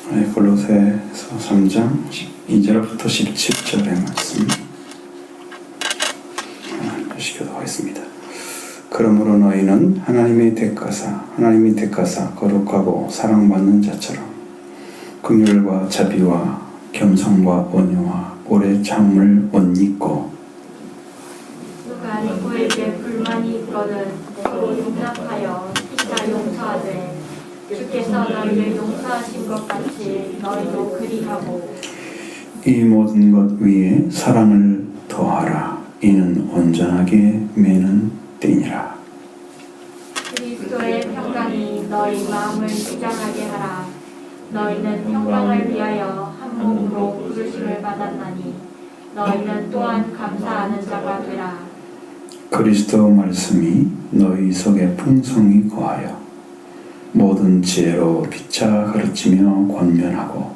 골로새서 3장 12절부터 17절의 말씀 시켜도 하겠습니다. 그러므로 너희는 하나님이 택하사 거룩하고 사랑받는 자처럼 긍휼과 자비와 겸손과 온유와 오래 참음을 옷 입고 누가 누구에게 불만이 있거든 서로 용납하여 피차 용서하되 주께서 너희를 용서하신 것 같이 너희도 그리하고 이 모든 것 위에 사랑을 더하라. 이는 온전하게 매는 띠니라. 그리스도의 평강이 너희 마음을 주장하게 하라. 너희는 평강을 위하여 한 몸으로 부르심을 받았나니 너희는 또한 감사하는 자가 되라. 그리스도 말씀이 너희 속에 풍성히 거하여 모든 지혜로 피차 가르치며 권면하고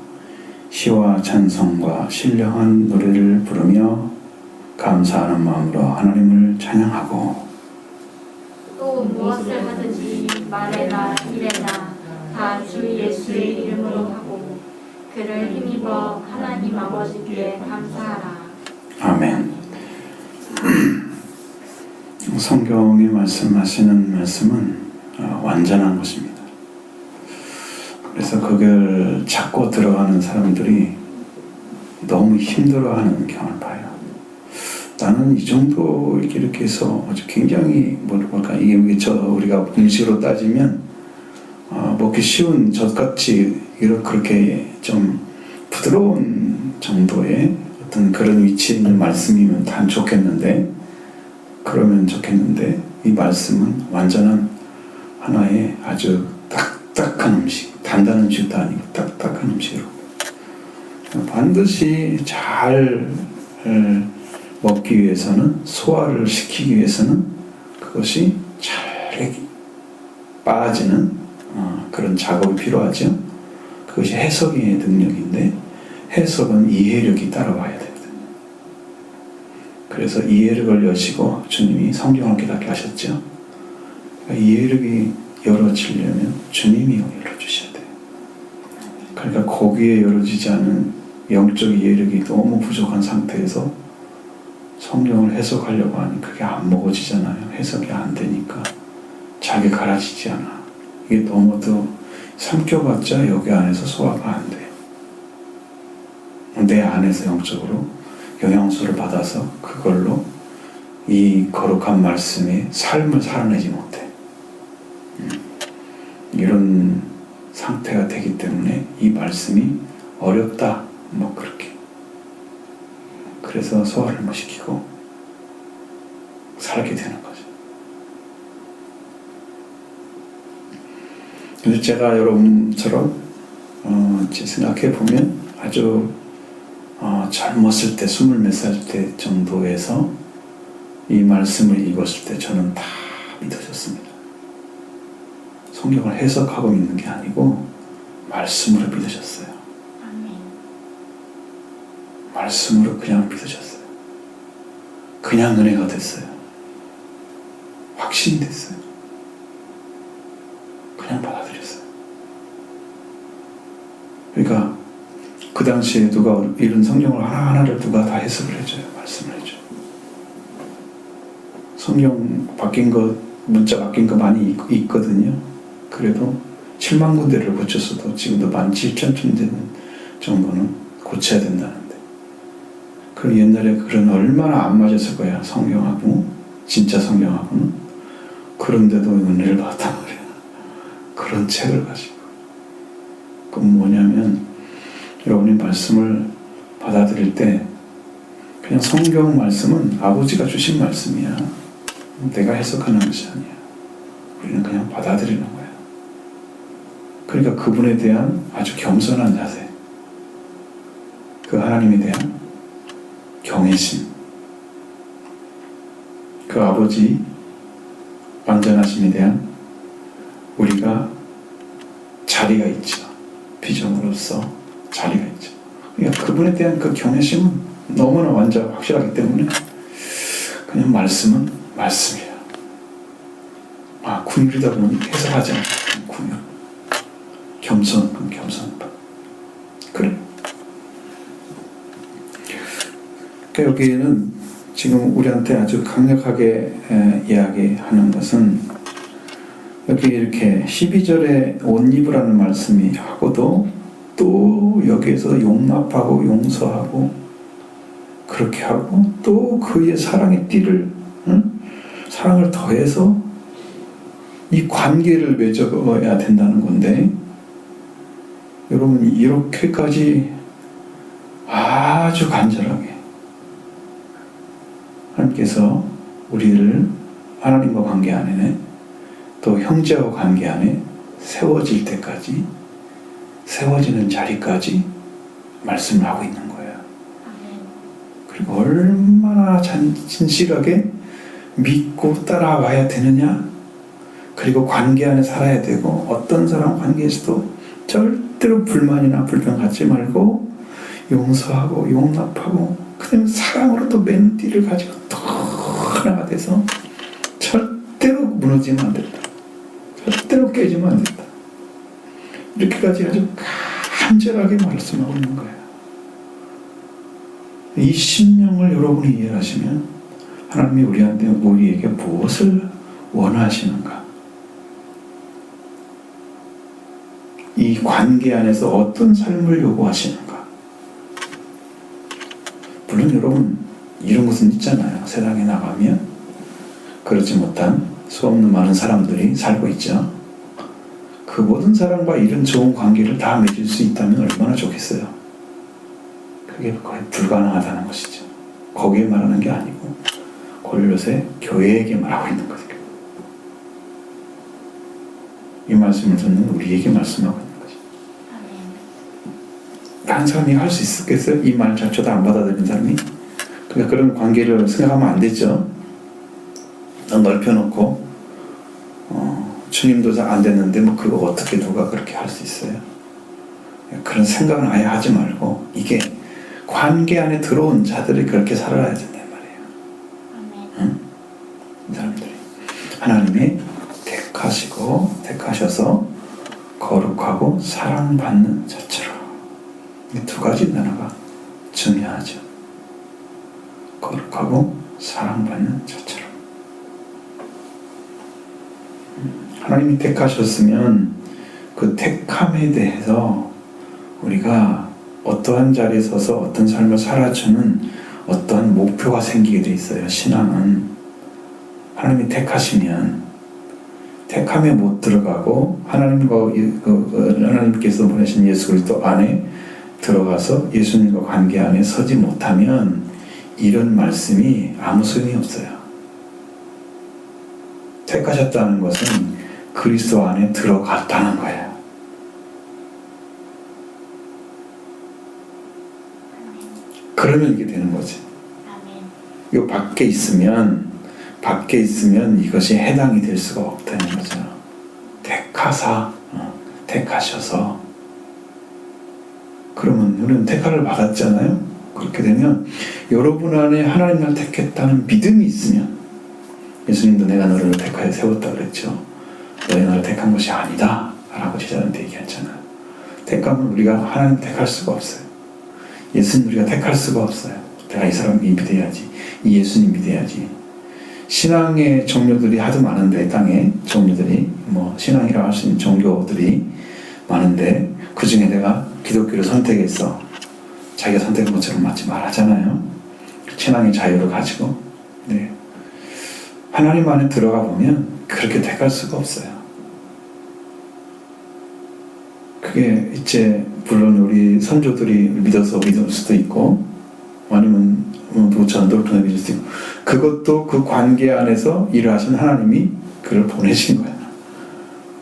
시와 찬송과 신령한 노래를 부르며 감사하는 마음으로 하나님을 찬양하고 또 무엇을 하든지 말에나 일에나 다 주 예수의 이름으로 하고 그를 힘입어 하나님 아버지께 감사하라. 아멘. 성경이 말씀하시는 말씀은 완전한 것입니다. 그래서 그걸 찾고 들어가는 사람들이 너무 힘들어하는 경험을 봐요. 나는 이 정도 이렇게 해서 아주 굉장히 뭘까 이게 우리가 음식으로 따지면 먹기 쉬운 젖같이 그렇게 좀 부드러운 정도의 어떤 그런 위치에 있는 말씀이면 단 좋겠는데 그러면 좋겠는데 이 말씀은 완전한 하나의 아주 딱딱한 음식, 단단한 음식도 아니고 딱딱한 음식으로 반드시 잘 먹기 위해서는 소화를 시키기 위해서는 그것이 잘 빠지는 그런 작업이 필요하죠. 그것이 해석의 능력인데 해석은 이해력이 따라와야 되거든요. 그래서 이해력을 여시고 주님이 성경을 깨닫게 하셨죠. 그러니까 이해력이 열어지려면 주님이 열어주셔야 돼요. 그러니까 거기에 열어지지 않은 영적 이해력이 너무 부족한 상태에서 성경을 해석하려고 하니 그게 안 먹어지잖아요. 해석이 안 되니까 잘게 갈아지지 않아. 이게 너무도 삼켜봤자 여기 안에서 소화가 안 돼. 내 안에서 영적으로 영양소를 받아서 그걸로 이 거룩한 말씀의 삶을 살아내지 못해. 이런 상태가 되기 때문에 이 말씀이 어렵다. 그렇게. 그래서 소화를 못 시키고 살게 되는 거죠. 그래서 제가 여러분처럼 생각해 보면 아주 젊었을 때 20몇 살 때 정도에서 이 말씀을 읽었을 때 저는 다 믿어졌습니다. 성경을 해석하고 있는 게 아니고 말씀으로 믿어졌어요. 말씀으로 그냥 믿어졌어요. 그냥 은혜가 됐어요. 확신이 됐어요. 그냥 받아들였어요. 그러니까 그 당시에 누가 이런 성경을 하나하나를 누가 다 해석을 해줘요. 말씀을 해줘요. 성경 바뀐 거, 문자 바뀐 거 많이 있거든요. 그래도 7만 군데를 고쳤어도 지금도 17,000군데 정도는 고쳐야 된다는데 그럼 옛날에 그런 얼마나 안 맞았을 거야. 성경하고 진짜 성경하고는. 그런데도 은혜를 받았단 말이야. 그런 책을 가지고. 그건 뭐냐면 여러분이 말씀을 받아들일 때 그냥 성경 말씀은 아버지가 주신 말씀이야. 내가 해석하는 것이 아니야. 우리는 그냥 받아들이는 거야. 그러니까 그분에 대한 아주 겸손한 자세, 그 하나님에 대한 경외심, 그 아버지 완전하심에 대한 우리가 자리가 있죠. 비전으로서 자리가 있죠. 그러니까 그분에 대한 그 경외심은 너무나 확실하기 때문에 그냥 말씀은 말씀이에요. 군율이다 보니 해석하지 않아요. 군율. 겸손. 그러니까 여기에는 지금 우리한테 아주 강력하게 이야기하는 것은 여기 이렇게 12절에 옷 입으라는 말씀이 하고도 또 여기에서 용납하고 용서하고 그렇게 하고 또 그의 사랑의 띠를 사랑을 더해서 이 관계를 맺어야 된다는 건데 여러분 이렇게까지 아주 간절하게 하나님께서 우리를 하나님과 관계 안에 또 형제와 관계 안에 세워질 때까지 세워지는 자리까지 말씀을 하고 있는 거예요. 그리고 얼마나 진실하게 믿고 따라와야 되느냐, 그리고 관계 안에 살아야 되고 어떤 사람 관계에서도 절대로 불만이나 불평 갖지 말고 용서하고 용납하고 그냥 사랑으로 또 맨 띠를 가지고 또 하나가 돼서 절대로 무너지면 안 된다. 절대로 깨지면 안 된다. 이렇게까지 아주 간절하게 말씀하고 있는 거예요. 이 심령을 여러분이 이해하시면 하나님이 우리에게 무엇을 원하시는가, 이 관계 안에서 어떤 삶을 요구하시는가. 물론 여러분 이런 것은 있잖아요. 세상에 나가면 그렇지 못한 수없는 많은 사람들이 살고 있죠. 그 모든 사람과 이런 좋은 관계를 다 맺을 수 있다면 얼마나 좋겠어요. 그게 거의 불가능하다는 것이죠. 거기에 말하는 게 아니고 골로새 교회에게 말하고 있는 거죠. 이 말씀을 듣는 우리에게 말씀하고 있는 거죠. 다른 사람이 할 수 있었겠어요? 이 말 자체도 안 받아들인 사람이? 그러니까 그런 관계를 생각하면 안 되죠. 넓혀놓고 주님도 안 됐는데 뭐 그거 어떻게 누가 그렇게 할 수 있어요? 그런 생각은 아예 하지 말고 이게 관계 안에 들어온 자들이 그렇게 살아야 된단 말이에요. 응? 이 사람들이 하나님이 택하셔서 거룩하고 사랑받는 자처럼. 이 두 가지 단어가 중요하죠. 거룩하고 사랑받는 자처럼. 하나님이 택하셨으면 그 택함에 대해서 우리가 어떠한 자리에 서서 어떤 삶을 살아주는 어떠한 목표가 생기게 돼 있어요. 신앙은 하나님이 택하시면 택함에 못 들어가고 하나님께서 보내신 예수 그리스도 안에 들어가서 예수님과 관계 안에 서지 못하면 이런 말씀이 아무 소용이 없어요. 택하셨다는 것은 그리스도 안에 들어갔다는 거예요. 그러면 이게 되는 거지. 이 밖에 있으면 이것이 해당이 될 수가 없다는 거죠. 택하셔서. 그러면 우리는 택하를 받았잖아요. 그렇게 되면 여러분 안에 하나님을 택했다는 믿음이 있으면, 예수님도 내가 너를 택하여 세웠다 그랬죠. 너희 나를 택한 것이 아니다 라고 제자들한테 얘기했잖아요. 택하면 우리가 하나님 택할 수가 없어요. 예수님 우리가 택할 수가 없어요. 내가 이 사람 믿어야지, 이 예수님 믿어야지. 신앙의 종류들이 하도 많은데, 땅에 종류들이 신앙이라고 할 수 있는 종교들이 많은데 그 중에 내가 기독교를 선택했어. 자기가 선택한 것처럼 맞지 말하잖아요. 신앙의 자유를 가지고. 네. 하나님 안에 들어가 보면 그렇게 택할 수가 없어요. 그게 이제 물론 우리 선조들이 믿어서 믿을 수도 있고, 아니면 부처님도 그렇게 믿을 수도 있고, 그것도 그 관계 안에서 일을 하신 하나님이 그를 보내신 거예요.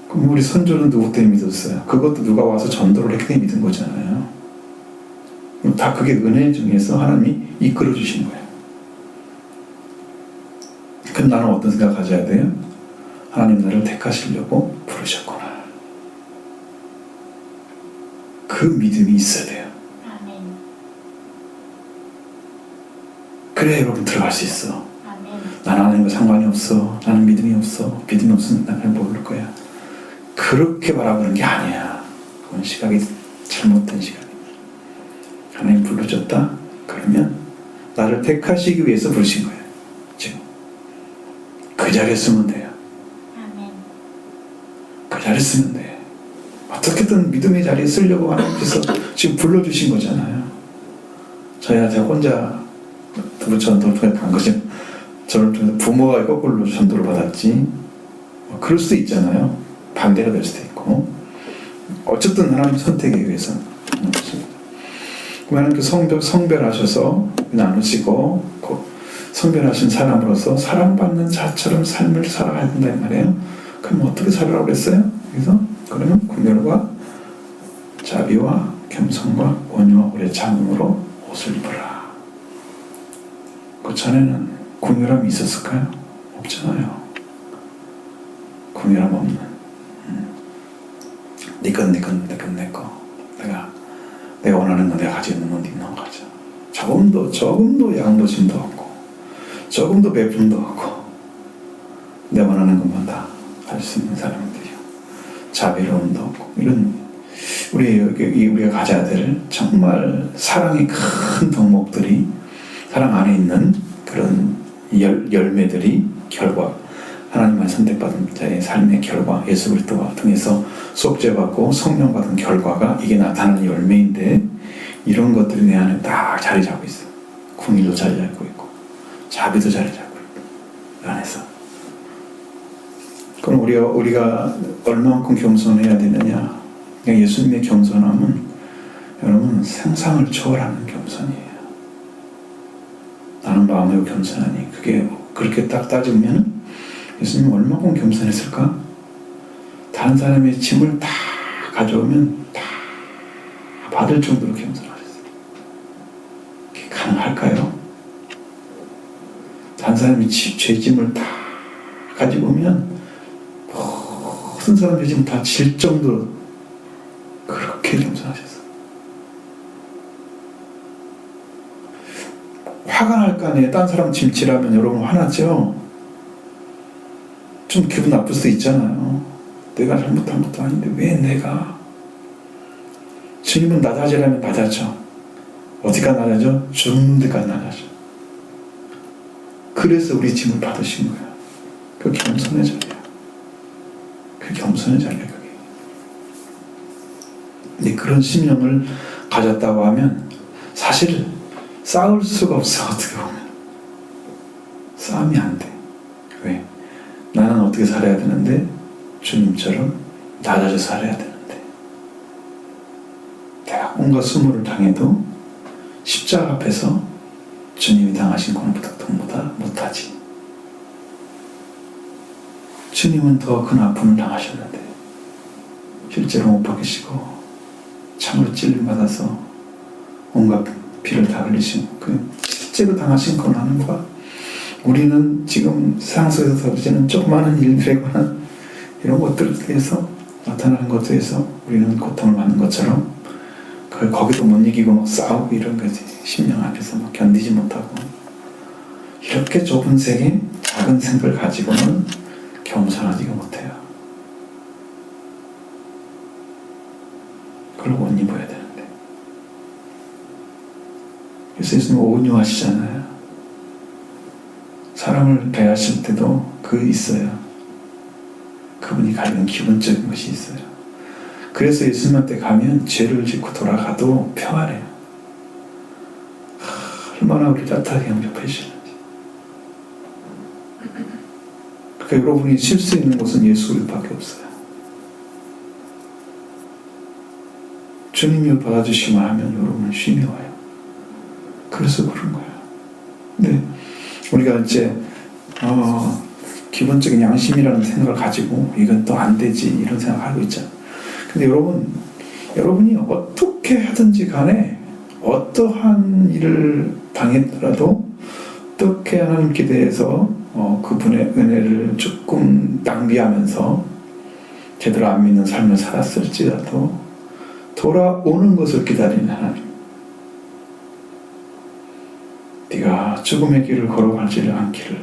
그럼 우리 선조는 누구 때문에 믿었어요? 그것도 누가 와서 전도를 했기 때문에 믿은 거잖아요. 다 그게 은혜 중에서 하나님이 이끌어 주신 거예요. 그럼 나는 어떤 생각 가져야 돼요? 하나님 나를 택하시려고 부르셨구나. 그 믿음이 있어야 돼요. 그래야 여러분 들어갈 수 있어. 나는 하나님과 상관이 없어. 나는 믿음이 없어. 믿음이 없으면 난 그냥 모를 거야. 그렇게 바라보는 게 아니야. 그건 시각이 잘못된 시각이야. 하나님 불러줬다? 그러면 나를 택하시기 위해서 부르신 거예요. 지금 그 자리에 쓰면 돼요. 아멘. 그 자리에 쓰면 돼. 어떻게든 믿음의 자리에 쓰려고 하나님께서 지금 불러주신 거잖아요. 저야 제가 혼자 전도를 통해 간 거죠. 저를 통해서 부모가 거꾸로 전도를 받았지. 뭐 그럴 수도 있잖아요. 반대가 될 수도 있고. 어쨌든 하나님 선택에 의해서 하나님께서 성별하셔서 나누시고 성별하신 사람으로서 사랑받는 자처럼 삶을 살아가야 된다 이 말이에요. 그럼 어떻게 살아라고 그랬어요? 그래서 그러면 궁멸과 자비와 겸손과 온유와 오래 참음으로 옷을 입으라. 그 전에는 궁멸함이 있었을까요? 없잖아요. 궁멸함 없는. 네 건 내 거. 내가 원하는 건 내가 가지고 있는 건 네 건 가져. 조금도 양보심도 없고, 조금도 배품도 없고, 내 원하는 것만 다 할 수 있는 사람들이요. 자비로움도 없고, 이런 우리가 가져야 될 정말 사랑의 큰 덕목들이 사랑 안에 있는 그런 열매들이 결과 하나님만 선택받은 자의 삶의 결과 예수 그리스도와 통해서 속죄받고 성령 받은 결과가 이게 나타나는 열매인데 이런 것들이 내 안에 딱 자리 잡고 있어. 궁일도 자리 잡고 있고 자비도 자리 잡고 있고 이 안에서. 그럼 우리가 얼마만큼 겸손해야 되느냐? 예수님의 겸손함은 여러분 생상을 초월하는 겸손이에요. 나는 마음으로 겸손하니 그게 그렇게 딱 따지면 예수님은 얼마큼 겸손했을까? 다른 사람의 짐을 다 가져오면 다 받을 정도로 겸손하셨어요. 그게 가능할까요? 다른 사람이 죄짐을 다 가지고 오면 모든 사람의 짐을 다 질 정도로 그렇게 겸손하셨어요. 화가 날 거 아니에요. 딴 사람 짐 지라면 여러분 화나죠? 좀 기분 나쁠 수도 있잖아요. 내가 잘못한 것도 아닌데 왜 내가? 주님은 나다지라면 나다죠. 어디가 나다죠? 죽는 데까지 나다죠. 그래서 우리 짐을 받으신 거예요. 그 겸손의 자리야. 그 겸손의 자리야 그게. 근데 그런 심령을 가졌다고 하면 사실 싸울 수가 없어. 어떻게 보면 싸움이 안 돼. 왜? 나는 어떻게 살아야 되는데 주님처럼 낮아져 살아야 되는데 내가 온갖 수모를 당해도 십자가 앞에서 주님이 당하신 고통보다 못하지. 주님은 더 큰 아픔을 당하셨는데 실제로 못 박히시고 참으로 찔림받아서 온갖 피를 다 흘리시고 그 실제로 당하신 고난과 우리는 지금 세상 속에서 벌어지는 조그마한 일들에 관한 이런 것들에 대해서 나타나는 것에 대해서 우리는 고통을 받는 것처럼 거기도 못 이기고 막 싸우고 이런 거지. 심령 앞에서 막 견디지 못하고 이렇게 좁은 세계 작은 생각을 가지고는 겸손하지가 못해요. 그걸 못 입어야 되는데 그래서 예수님은 온유하시잖아요. 사람을 대하실 때도 있어요. 그분이 가지는 기본적인 것이 있어요. 그래서 예수님한테 가면 죄를 짓고 돌아가도 평안해요. 얼마나 우리 따뜻하게 영접해 주시는지. 그러니까 여러분이 쉴 수 있는 곳은 예수 그리스도밖에 없어요. 주님이 받아주시기만 하면 여러분은 쉼이 와요. 그래서 그런 거예요. 근데 우리가 이제 기본적인 양심이라는 생각을 가지고 이건 또 안 되지 이런 생각을 하고 있잖아요. 근데 여러분이 어떻게 하든지 간에 어떠한 일을 당했더라도 어떻게 하나님께 대해서 그분의 은혜를 조금 낭비하면서 제대로 안 믿는 삶을 살았을지라도 돌아오는 것을 기다리는 하나님. 네가 죽음의 길을 걸어가지를 않기를,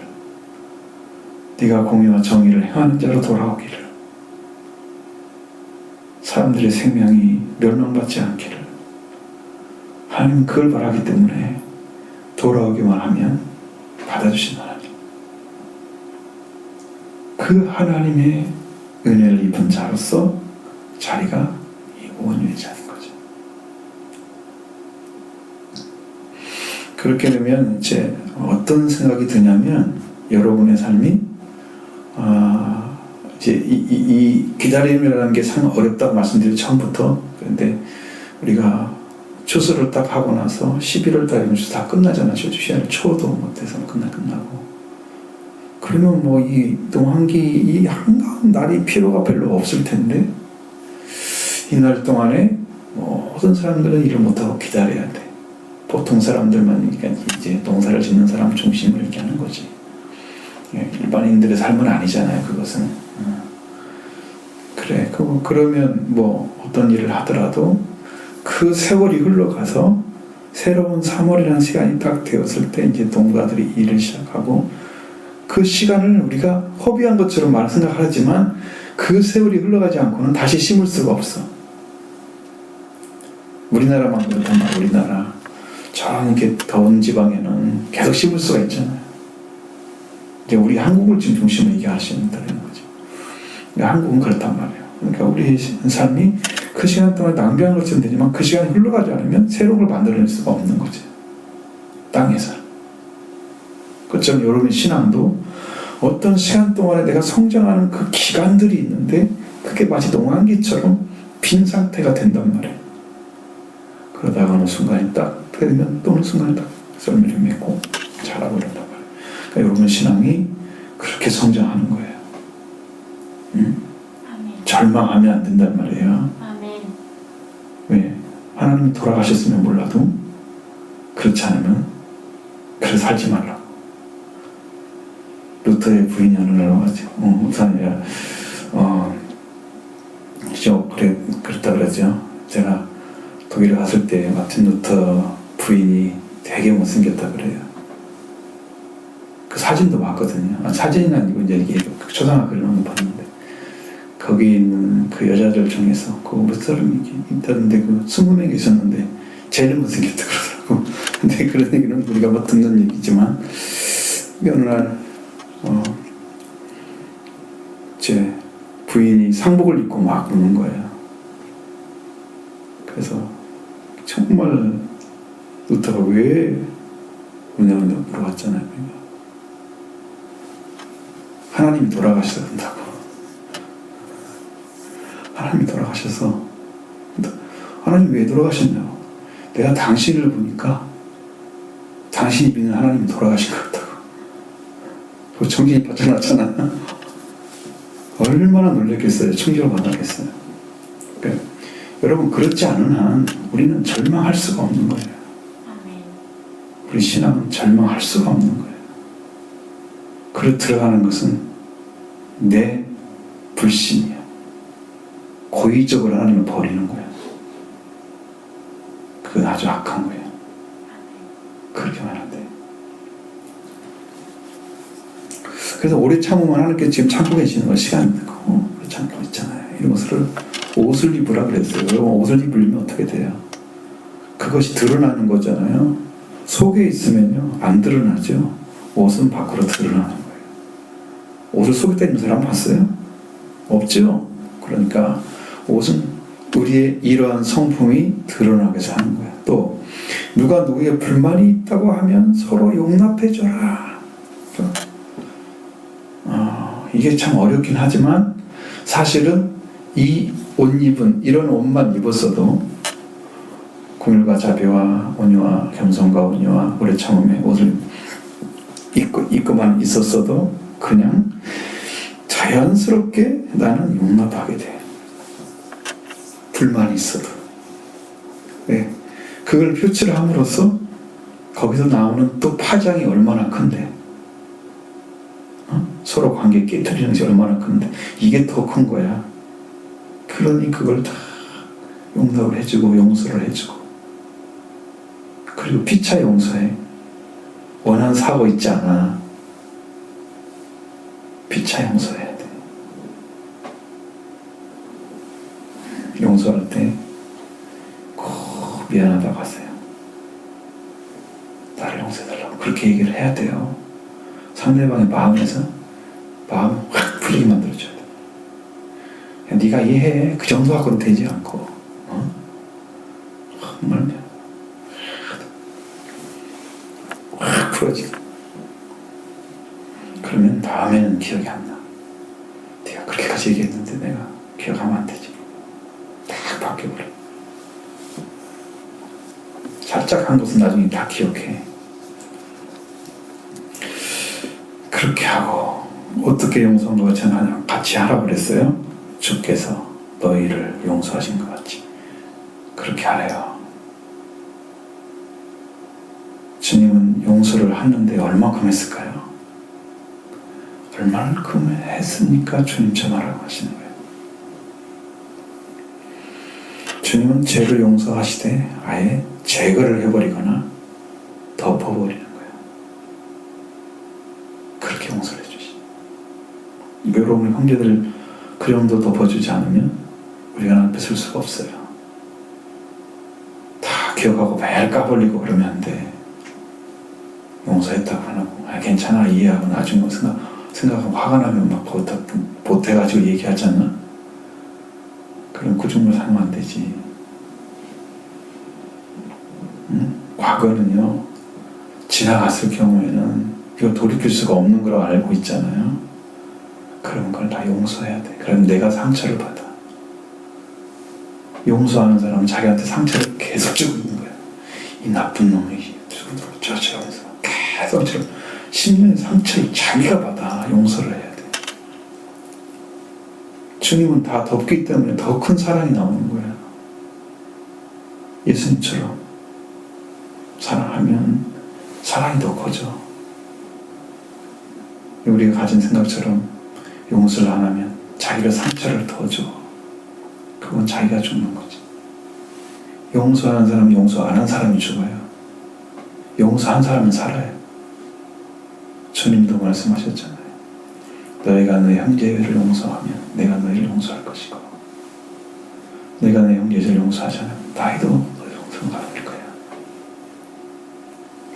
네가 공의와 정의를 행하는 자로 돌아오기를, 사람들의 생명이 멸망받지 않기를. 하나님은 그걸 바라기 때문에 돌아오기만 하면 받아주신 하나님. 그 하나님의 은혜를 입은 자로서 자리가 이 온유의 자인 거죠. 그렇게 되면 이제 어떤 생각이 드냐면 여러분의 삶이 이제 이 기다림이라는 게 참 어렵다고 말씀드린 처음부터. 그런데 우리가 추수를 딱 하고 나서 11월 달이면 추수 다 끝나잖아. 시간을 초도 못해서 끝나고. 그러면 뭐 이 동안기 이 한가한 날이 필요가 별로 없을 텐데 이날 동안에 모든 사람들은 일을 못하고 기다려야 돼. 보통 사람들만 그러니까 이제 농사를 짓는 사람 중심을 이렇게 하는 거지. 일반인들의 삶은 아니잖아요. 그것은. 그래. 그러면 뭐 어떤 일을 하더라도 그 세월이 흘러가서 새로운 3월이라는 시간이 딱 되었을 때 이제 농가들이 일을 시작하고 그 시간을 우리가 허비한 것처럼 생각하지만 그 세월이 흘러가지 않고는 다시 심을 수가 없어. 우리나라만 그렇단 말이야. 우리나라 저렇게 더운 지방에는 계속 심을 수가 있잖아요. 이제 우리 한국을 지금 중심으로 얘기하시는다는 거죠. 한국은 그렇단 말이에요. 그러니까 우리 삶이 그 시간 동안 낭비하는 것처럼 되지만 그 시간이 흘러가지 않으면 새로운 걸 만들어낼 수가 없는 거죠. 땅에서. 그처럼 여러분의 신앙도 어떤 시간 동안에 내가 성장하는 그 기간들이 있는데 그게 마치 농한기처럼 빈 상태가 된단 말이에요. 그러다가 어느 순간에 딱 되면 또 어느 순간에 딱 썰매를 맺고 자라고 이런단 말이에요. 그러니까 여러분 신앙이 그렇게 성장하는 거예요. 절망하면 안 된단 말이에요. 아멘. 왜? 하나님이 돌아가셨으면 몰라도 그렇지 않으면 그래서 살지 말라고. 루터의 부인이 어느 날 와가지고 우선이야 그랬다 그러죠. 제가 독일에 갔을 때 마틴 루터 부인이 되게 못생겼다 그래요. 그 사진도 봤거든요. 사진이 아니고 이제 이게 초상화 그려놓은 거 봤는데 거기 있는 그 여자들 중에서 그 몇 사람이 있다는데 그 20명이 있었는데 제일 못생겼다 그러더라고. 근데 그런 얘기는 우리가 뭐 듣는 얘기지만 어느 날 제 부인이 상복을 입고 막 우는 거예요. 그래서 정말 루터가 왜 우냐고 물어봤잖아요. 하나님이 돌아가셔야 된다고. 하나님이 돌아가셔서 하나님 왜 돌아가셨냐고. 내가 당신을 보니까 당신이 믿는 하나님이 돌아가신 것 같다고. 그 정신이 바짝 났잖아. 얼마나 놀랬겠어요. 충격을 받았겠어요. 그러니까 여러분 그렇지 않은 한 우리는 절망할 수가 없는 거예요. 우리 신앙은 절망할 수가 없는 거예요. 그래 들어가는 것은 내 불신이야. 고의적으로 하나님을 버리는 거야. 그건 아주 악한 거예요. 그렇게 하면 안 돼. 그래서 오래 참으면 하나님께 지금 참고 계시는 거 시간 오래 참고 있잖아요. 이런 것을 옷을 입으라 그랬어요. 여러분 옷을 입으면 어떻게 돼요? 그것이 드러나는 거잖아요. 속에 있으면요 안 드러나죠. 옷은 밖으로 드러나는 거예요. 옷을 속에다 입는 사람 봤어요? 없죠? 그러니까 옷은 우리의 이러한 성품이 드러나게 해서 하는 거야. 또 누가 누구에게 불만이 있다고 하면 서로 용납해줘라. 이게 참 어렵긴 하지만 사실은 이 옷 입은 이런 옷만 입었어도 긍휼과 자비와 온유와 겸손과 온유와 오래 참음의 옷을 입고만 있었어도 그냥 자연스럽게 나는 용납하게 돼. 불만이 있어도. 네. 그걸 표출함으로써 거기서 나오는 또 파장이 얼마나 큰데. 서로 관계 깨트리는 것이 얼마나 큰데. 이게 더 큰 거야. 그러니 그걸 다 용납을 해주고 용서를 해주고. 그리고 피차 용서해. 원한 사고 있지 않아. 피차 용서해야 돼. 용서할 때 꼭 미안하다고 하세요. 나를 용서해달라고 그렇게 얘기를 해야 돼요. 상대방의 마음에서 마음을 확 풀리게 만들어줘야 돼. 그냥 네가 이해해. 그 정도 갖고는 되지 않고 정말 확 풀어지고 그러면 다음에는 기억이 안 나. 네가 그렇게까지 얘기했는데 내가 기억하면 안 되지. 딱 바뀌어버려. 살짝 한 것은 나중에 다 기억해. 그렇게 하고 어떻게 용서한 저는 같이 하라고 그랬어요. 주께서 너희를 용서하신 것 같이 그렇게 하래요. 주님은 용서를 하는데 얼마큼 했을까요? 얼마만큼 했습니까? 주님처럼 하라고 하시는 거예요. 주님은 죄를 용서하시되 아예 제거를 해버리거나 덮어버리는 거예요. 그렇게 용서를 해주시. 여러분 형제들 그 정도 덮어주지 않으면 우리가 하나님 앞에 설 수가 없어요. 다 기억하고 매일 까불리고 그러면 안 돼. 용서했다고 안 하고 괜찮아 이해하고 나중에 생각하고 화가 나면 막 보태가지고 얘기하잖아. 그럼 그 정도 살면 안 되지. 과거는요 지나갔을 경우에는 이거 돌이킬 수가 없는 걸 알고 있잖아요. 그런 걸 다 용서해야 돼. 그럼 내가 상처를 받아. 용서하는 사람은 자기한테 상처를 계속 주고 있는 거야. 이 나쁜 놈이 저러면서 계속 10년의 상처를 자기가 받아. 용서를 해야 돼. 주님은 다 덮기 때문에 더 큰 사랑이 나오는 거야. 예수님처럼 사랑하면 사랑이 더 커져. 우리가 가진 생각처럼 용서를 안 하면 자기가 상처를 더 줘. 그건 자기가 죽는 거지. 용서하는 사람은 용서 안 한 사람이 죽어요. 용서한 사람은 살아요. 주님도 말씀하셨잖아요. 너희가 너희 형제를 용서하면 내가 너희를 용서할 것이고 내가 내 형제를 용서하지 않으면 나희도 너희 용서를 받을 거야.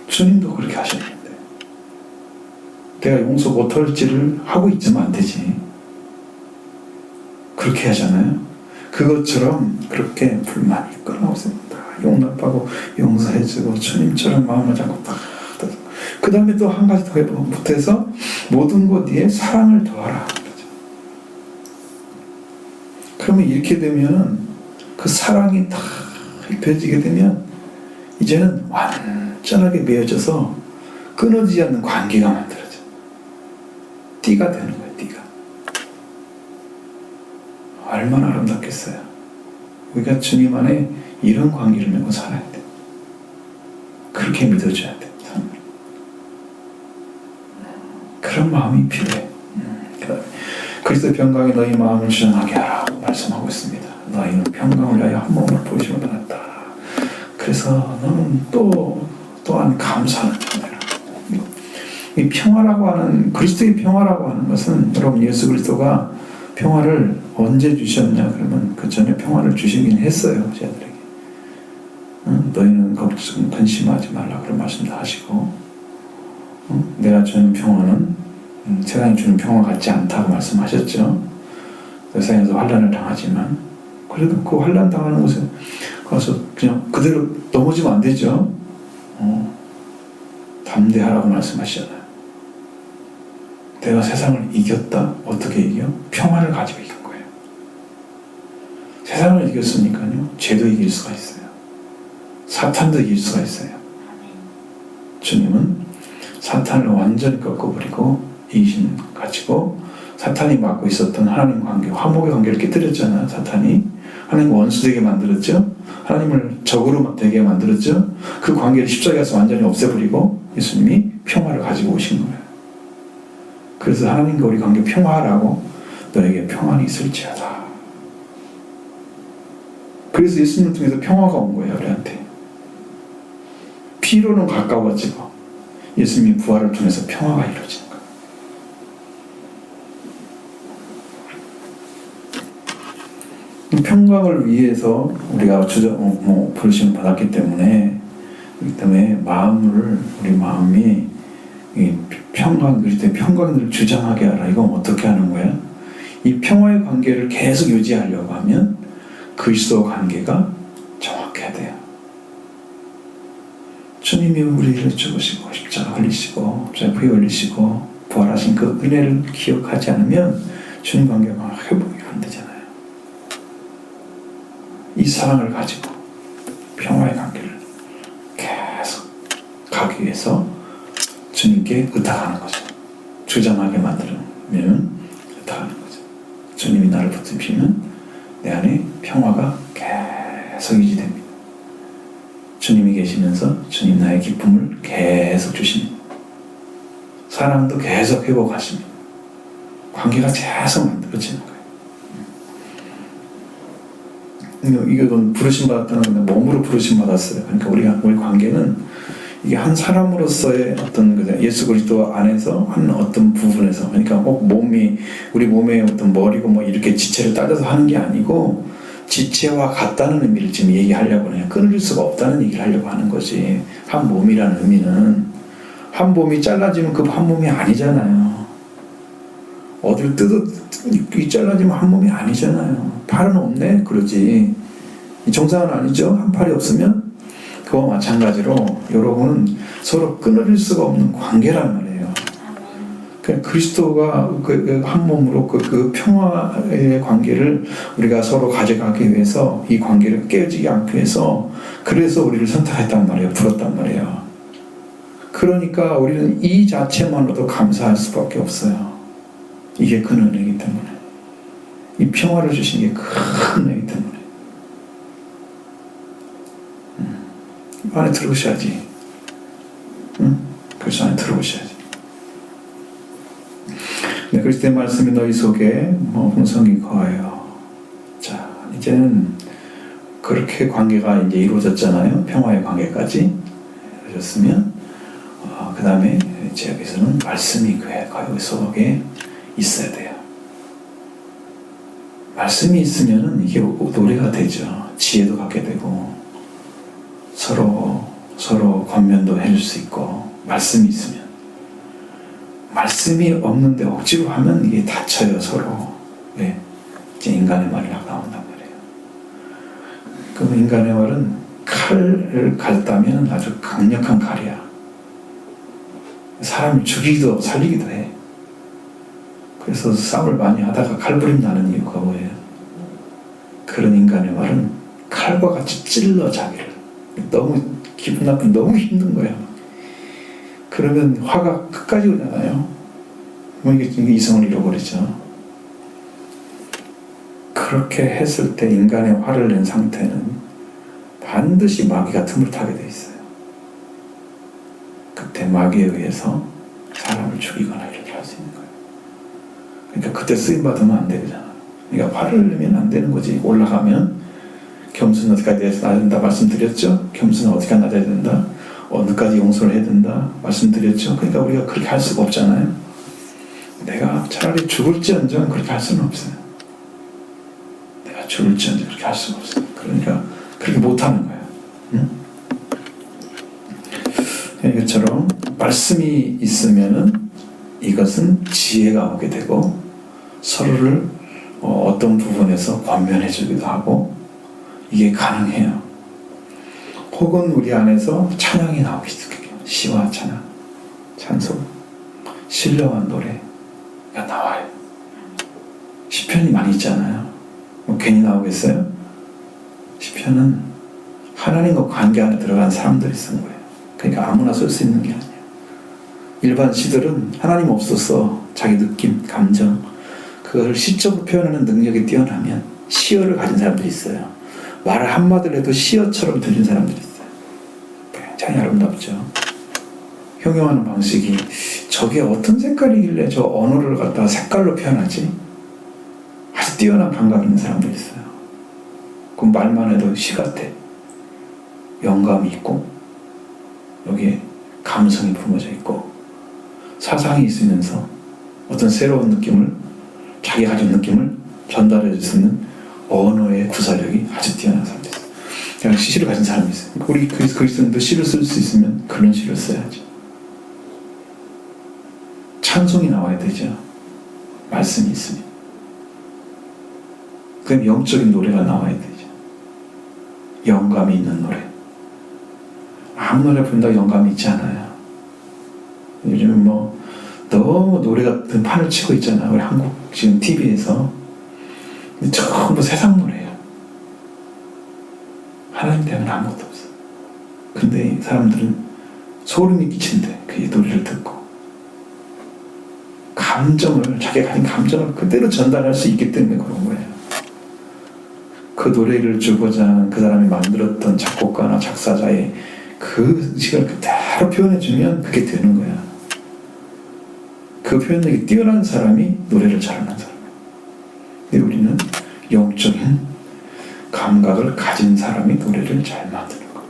주님도 그렇게 하셨는데 내가 용서 못할지를 하고 있으면 안 되지. 그렇게 하잖아요. 그것처럼 그렇게 불만이 끊어없습니다. 용납하고 용서해주고 주님처럼 마음을 잡고 딱 그 다음에 또 한 가지 더 못해서 모든 것 위에 사랑을 더하라. 그러면 이렇게 되면 그 사랑이 다 입혀지게 되면 이제는 완전하게 맺어져서 끊어지지 않는 관계가 만들어져. 띠가 되는 거예요. 띠가. 얼마나 아름답겠어요. 우리가 주님 안에 이런 관계를 맺고 살아야 돼. 그렇게 믿어줘야 돼. 그런 마음이 필요해. 그리스도의 평강이 너희 마음을 주장하게 하라고 말씀하고 있습니다. 너희는 평강을 위하여 한 몸을 보이심을 받았다. 그래서 너는 또한 감사하는 자들아. 이 평화라고 하는 그리스도의 평화라고 하는 것은 여러분 예수 그리스도가 평화를 언제 주셨냐 그러면 그 전에 평화를 주시긴 했어요. 저희들에게. 너희는 걱정 근심하지 말라 그런 말씀도 하시고 내가 주는 평화는 세상이 주는 평화 같지 않다고 말씀하셨죠. 세상에서 환난을 당하지만 그래도 그 환난 당하는 곳에 가서 그냥 그대로 넘어지면 안 되죠. 담대하라고 말씀하시잖아요. 내가 세상을 이겼다. 어떻게 이겨? 평화를 가지고 이긴 거예요. 세상을 이겼으니까요. 죄도 이길 수가 있어요. 사탄도 이길 수가 있어요. 주님은 사탄을 완전히 꺾어버리고 이기심 가지고 사탄이 맡고 있었던 하나님 관계, 화목의 관계를 깨뜨렸잖아요. 사탄이 하나님 원수 되게 만들었죠. 하나님을 적으로 되게 만들었죠. 그 관계를 십자가에서 완전히 없애버리고 예수님이 평화를 가지고 오신 거예요. 그래서 하나님과 우리 관계 평화라고 너에게 평안이 있을지어다. 그래서 예수님을 통해서 평화가 온 거예요. 우리한테. 피로는 가까워지고 예수님이 부활을 통해서 평화가 이루어지는 거예요. 평강을 위해서 우리가 부르심을 받았기 때문에 그렇기 때문에 우리 마음이 이 그리스도의 평강을 주장하게 하라. 이건 어떻게 하는 거야? 이 평화의 관계를 계속 유지하려고 하면 그리스도 관계가 정확해야 돼요. 주님이 우리를 죽으시고 십자가 흘리시고 피 흘리시고 부활하신 그 은혜를 기억하지 않으면 주님 관계가 회복이 안 되잖아요. 이 사랑을 가지고 평화의 관계를 계속 가기 위해서 주님께 의탁하는 거죠. 주장하게 만들면 의탁하는 거죠. 주님이 나를 붙드시면 내 안에 평화가 계속 유지됩니다. 주님이 계시면서 주님 나의 기쁨을 계속 주십니다. 사랑도 계속 회복하십니다. 관계가 계속 만들어지는 거예요. 이건 부르심 받았다는 건데 몸으로 부르심 받았어요. 그러니까 우리 관계는 이게 한 사람으로서의 어떤 예수 그리스도 안에서 한 어떤 부분에서, 그러니까 꼭 우리 몸의 어떤 머리고 뭐 이렇게 지체를 따져서 하는 게 아니고 지체와 같다는 의미를 지금 얘기하려고 해요. 끊을 수가 없다는 얘기를 하려고 하는 거지. 한 몸이라는 의미는 한 몸이 잘라지면 그 한 몸이 아니잖아요. 어딜 잘라지면 한 몸이 아니잖아요. 팔은 없네 그러지. 정상은 아니죠. 한 팔이 없으면. 그와 마찬가지로 여러분은 서로 끊어질 수가 없는 관계란 말이에요. 그러니까 그리스도가 한 몸으로 그 평화의 관계를 우리가 서로 가져가기 위해서 이 관계를 깨지지 않기 위해서 그래서 우리를 선택했단 말이에요. 불렀단 말이에요. 그러니까 우리는 이 자체만으로도 감사할 수밖에 없어요. 이게 큰 은혜이기 때문에. 이 평화를 주신 게 큰 은혜이기 때문에. 안에 들어오셔야지. 응? 그리스도 안에 들어오셔야지. 네, 그리스도의 말씀이 너희 속에 풍성히 거하여. 자, 이제는 그렇게 관계가 이제 이루어졌잖아요. 평화의 관계까지 이루어졌으면, 그 다음에 제 여기서는 말씀이 그 속에 있어야 돼요. 말씀이 있으면은 이게 노래가 되죠. 지혜도 갖게 되고. 서로 권면도 해줄 수 있고, 말씀이 있으면. 말씀이 없는데 억지로 하면 이게 다쳐요, 서로. 왜? 이제 인간의 말이 나온단 말이에요. 그럼 인간의 말은 칼을 갈다면 아주 강력한 칼이야. 사람을 죽이기도 살리기도 해. 그래서 싸움을 많이 하다가 칼부림 나는 이유가 뭐예요? 그런 인간의 말은 칼과 같이 찔러 자기를. 너무 기분 나쁜, 너무 힘든 거야. 그러면 화가 끝까지 오잖아요. 이게 이성을 잃어버리죠. 그렇게 했을 때 인간의 화를 낸 상태는 반드시 마귀가 틈을 타게 돼 있어요. 그때 마귀에 의해서 사람을 죽이거나 이렇게 할 수 있는 거예요. 그러니까 그때 쓰임 받으면 안 되잖아. 그러니까 화를 내면 안 되는 거지. 올라가면 겸손은 어디까지 낮아야 된다 말씀드렸죠? 겸손은 어디까지 낮아야 된다? 어느까지 용서를 해야 된다 말씀드렸죠? 그러니까 우리가 그렇게 할 수가 없잖아요. 내가 차라리 죽을지언정 그렇게 할 수는 없어요. 내가 죽을지언정 그렇게 할 수가 없어요. 그러니까 그렇게 못하는 거예요. 응? 이것처럼 말씀이 있으면은 이것은 지혜가 오게 되고 서로를 어떤 부분에서 권면해 주기도 하고 이게 가능해요. 혹은 우리 안에서 찬양이 나오기도 해요. 시와 찬양, 찬송, 신령한 노래가 나와요. 시편이 많이 있잖아요. 괜히 나오겠어요? 시편은 하나님과 관계 안에 들어간 사람들이 쓴 거예요. 그러니까 아무나 쓸 수 있는 게 아니에요. 일반 시들은 하나님 없어서 자기 느낌, 감정 그걸 시적으로 표현하는 능력이 뛰어나면 시어를 가진 사람들이 있어요. 말을 한마디를 해도 시어처럼 들린 사람들이 있어요. 굉장히 아름답죠. 형용하는 방식이 저게 어떤 색깔이길래 저 언어를 갖다가 색깔로 표현하지? 아주 뛰어난 감각이 있는 사람들이 있어요. 그럼 말만 해도 시 같아. 영감이 있고 여기에 감성이 품어져 있고 사상이 있으면서 어떤 새로운 느낌을 자기 가진 느낌을 전달해 줄 수 있는 언어의 구사력이 아주 뛰어난 사람들 있어요. 그냥 시를 가진 사람이 있어요. 우리 그리스도인도 시를 쓸 수 있으면 그런 시를 써야지. 찬송이 나와야 되죠. 말씀이 있으면. 그럼 영적인 노래가 나와야 되죠. 영감이 있는 노래. 아무 노래 부른다고 영감이 있지 않아요. 요즘은 뭐 너무 노래가 판을 치고 있잖아요. 우리 한국 지금 TV에서 전부 세상 노래예요. 하나님 때문에 아무것도 없어. 근데 사람들은 소름이 끼친대. 그 노래를 듣고 감정을, 자기가 가진 감정을 그대로 전달할 수 있기 때문에 그런 거예요. 그 노래를 주고자 하는 그 사람이 만들었던 작곡가나 작사자의 그 시간을 그대로 표현해주면 그게 되는 거야. 그 표현력이 뛰어난 사람이 노래를 잘하는 사람이에요. 근데 우리는 영적인 감각을 가진 사람이 노래를 잘 만드는 거예요.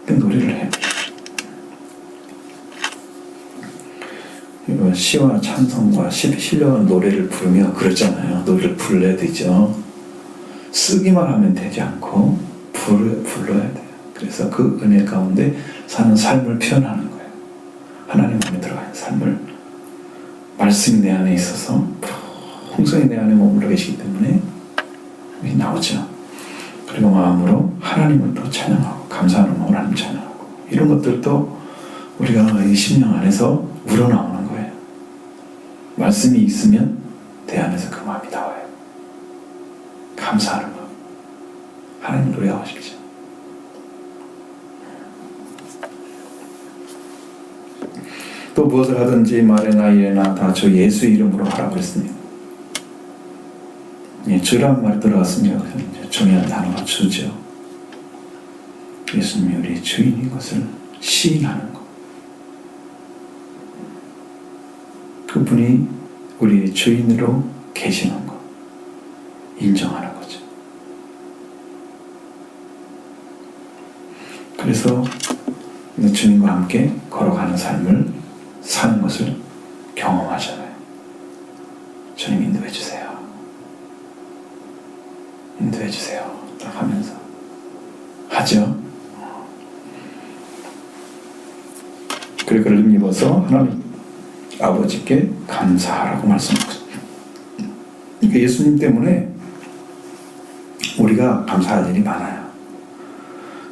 그 노래를 해요. 시와 찬송과 신령한 노래를 부르며 그랬잖아요. 노래를 불러야 되죠. 쓰기만 하면 되지 않고 불러야 돼요. 그래서 그 은혜 가운데 사는 삶을 표현하는 거예요. 하나님 안에 들어가는 삶을. 말씀이 내 안에 있어서 풍성히 내 안에 머물러 계시기 때문에 나오죠. 그리고 마음으로 하나님을 또 찬양하고 감사하는 마음으로 하나님 찬양하고 이런 것들도 우리가 이 심령 안에서 우러나오는 거예요. 말씀이 있으면 내 안에서 그 마음이 나와요. 감사하는 마음. 하나님 노래하고 싶죠. 또 무엇을 하든지 말에나 일에나 다 주 예수 이름으로 하라고 했습니다. 예, 주란 말이 들어갔으면 중요한 단어가 주죠. 예수님이 우리 주인인 것을 시인하는 것. 그분이 우리 주인으로 계시는 것. 인정하는 거죠. 그래서 주님과 함께 걸어가는 삶을 사는 것을 경험하잖아요. 주님 인도해 주세요. 인도해 주세요. 딱 하면서 하죠. 그리고 그를 힘입어서 하나님 아버지께 감사하라고 말씀하셨습니다. 그러니까 예수님 때문에 우리가 감사할 일이 많아요.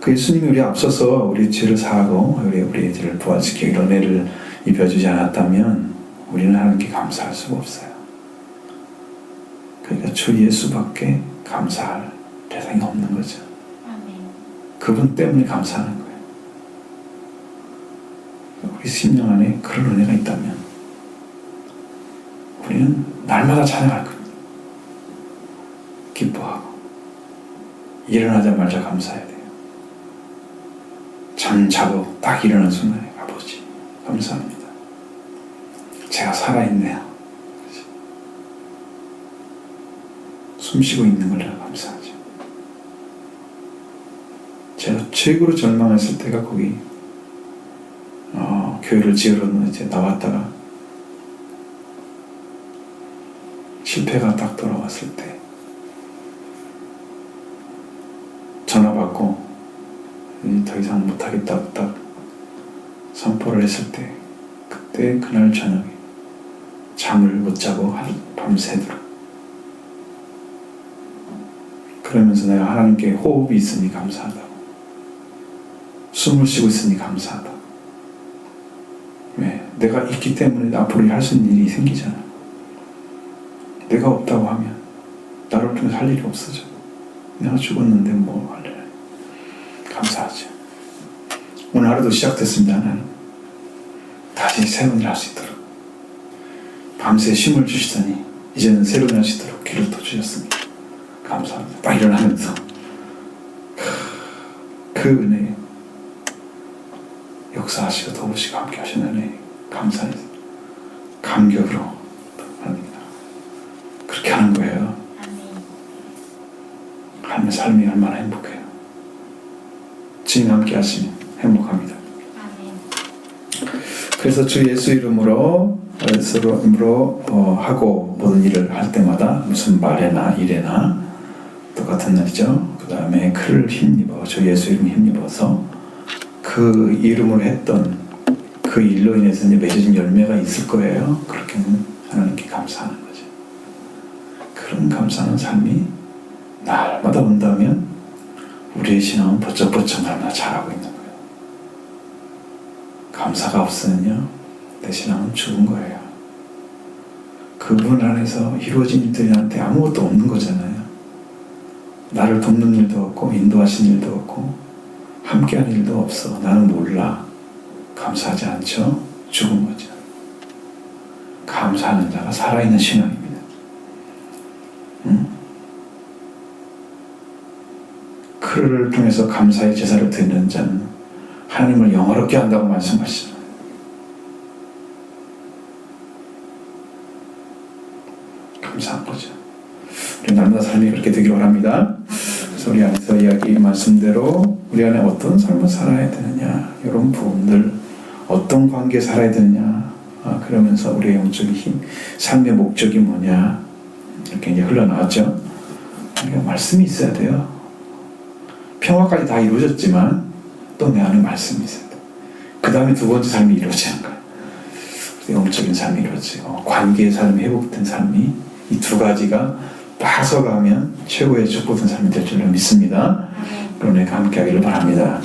그 예수님이 우리 앞서서 우리 죄를 사하고 우리 죄를 부활시키고 이런 애를 입혀주지 않았다면 우리는 하나님께 감사할 수가 없어요. 그러니까 주 예수밖에 감사할 대상이 없는 거죠. 아멘. 그분 때문에 감사하는 거예요. 우리 심령 안에 그런 은혜가 있다면 우리는 날마다 찬양할 겁니다. 기뻐하고 일어나자마자 감사해야 돼요. 잠 자고 딱 일어난 순간에 아버지 감사합니다. 제가 살아있네요. 숨 쉬고 있는 걸 내가 감사하죠. 제가 최고로 절망했을 때가 거기 교회를 지으러 이제 나왔다가 실패가 딱 돌아왔을 때 전화 받고 더 이상 못하겠다고 딱 선포를 했을 때 그때 그날 저녁에 잠을 못 자고 밤새도록 그러면서 내가 하나님께 호흡이 있으니 감사하다고 숨을 쉬고 있으니 감사하다고 왜? 내가 있기 때문에 앞으로 할 수 있는 일이 생기잖아. 내가 없다고 하면 나를 통해서 할 일이 없어져. 내가 죽었는데 뭐 할래? 감사하죠. 오늘 하루도 시작됐습니다. 나는 다시 새로운 일 할 수 있도록 밤새 쉼을 주시더니 이제는 새로운 일 할 수 있도록 길을 또 주셨습니다. 감사합니다. 딱 일어나면서 그 은혜 역사하시고 도우시고 함께 하시는 은혜 감사해서 감격으로 합니다. 그렇게 하는 거예요. 하나님의 삶이 얼마나 행복해요. 주님 함께 하시면 행복합니다. 그래서 주 예수 이름으로 하고 모든 일을 할 때마다 무슨 말에나 일에나 또 똑같은 날이죠. 그 다음에 그를 힘입어 저 예수 이름 힘입어서 그 이름으로 했던 그 일로 인해서 이제 맺어진 열매가 있을 거예요. 그렇게는 하나님께 감사하는 거죠. 그런 감사하는 삶이 날마다 온다면 우리의 신앙은 버쩍버쩍 날마다 자라고 있는 거예요. 감사가 없으면요 내 신앙은 죽은 거예요. 그분 안에서 이루어진 일들이 나한테 아무것도 없는 거잖아요. 나를 돕는 일도 없고 인도하신 일도 없고 함께한 일도 없어. 나는 몰라. 감사하지 않죠? 죽은 거죠. 감사하는 자가 살아있는 신앙입니다. 그를 통해서 감사의 제사를 드리는 자는 하나님을 영화롭게 한다고 말씀하시잖아요. 감사한 거죠. 우리 날마다 삶이 그렇게 되기를 바랍니다. 그래서 우리 안에서 이야기 말씀대로 우리 안에 어떤 삶을 살아야 되느냐, 이런 부분들, 어떤 관계 살아야 되느냐, 그러면서 우리의 영적인 힘, 삶의 목적이 뭐냐, 이렇게 이제 흘러나왔죠. 우리가 말씀이 있어야 돼요. 평화까지 다 이루어졌지만 또 내 안에 말씀이 있어야 돼. 그 다음에 두 번째 삶이 이루어지는 거예요. 영적인 삶이 이루어지고 관계의 삶이 회복된 삶이 이 두 가지가 빠져가면 최고의 축복된 삶이 될 줄로 믿습니다. 그럼 내가 함께 하기를 바랍니다.